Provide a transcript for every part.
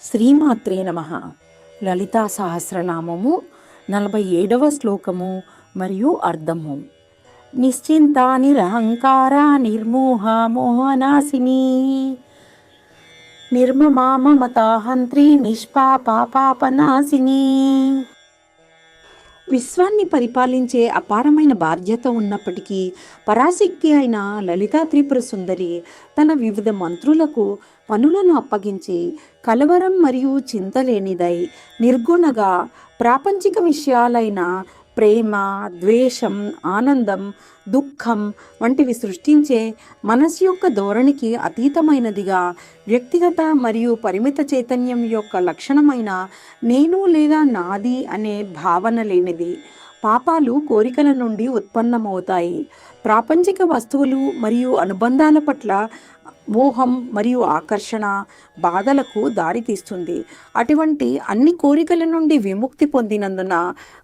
శ్రీమాత్రే నమః. లలితా సహస్రనామము 47వ శ్లోకము మరియు అర్థము. నిశ్చింత నిరహంకార నిర్మోహ మోహనాశిని నిర్మమా మమతాహంత్రి నిష్పాపాపాపనాశిని. విశ్వాన్ని పరిపాలించే అపారమైన బాధ్యత ఉన్నప్పటికీ పరాశక్తి అయిన లలితా త్రిపుర సుందరి తన వివిధ మంత్రులకు పనులను అప్పగించి కలవరం మరియు చింతలేనిదై నిర్గుణగా ప్రాపంచిక విషయాలైన ప్రేమ, ద్వేషం, ఆనందం, దుఃఖం వంటివి సృష్టించే మనసు యొక్క ధోరణికి అతీతమైనదిగా, వ్యక్తిగత మరియు పరిమిత చైతన్యం యొక్క లక్షణమైన నేను లేదా నాది అనే భావన లేనిది. పాపాలు కోరికల నుండి ఉత్పన్నమవుతాయి. ప్రాపంచిక వస్తువులు మరియు అనుబంధాల పట్ల మోహం మరియు ఆకర్షణ బాధలకు దారితీస్తుంది. అటువంటి అన్ని కోరికల నుండి విముక్తి పొందినందున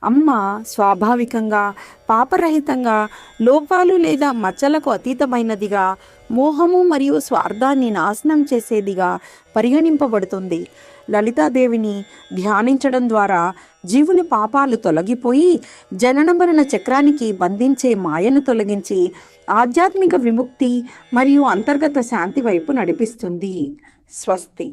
అమ్మ స్వాభావికంగా పాపరహితంగా, లోపాలు లేదా మచ్చలకు అతీతమైనదిగా, మోహము మరియు స్వార్థాన్ని నాశనం చేసేదిగా పరిగణింపబడుతుంది. లలితాదేవిని ధ్యానించడం ద్వారా జీవుని పాపాలు తొలగిపోయి జనన మరణ చక్రానికి బంధించే మాయను తొలగించి ఆధ్యాత్మిక విముక్తి మరియు అంతర్గత శాంతి వైపు నడిపిస్తుంది. స్వస్తి.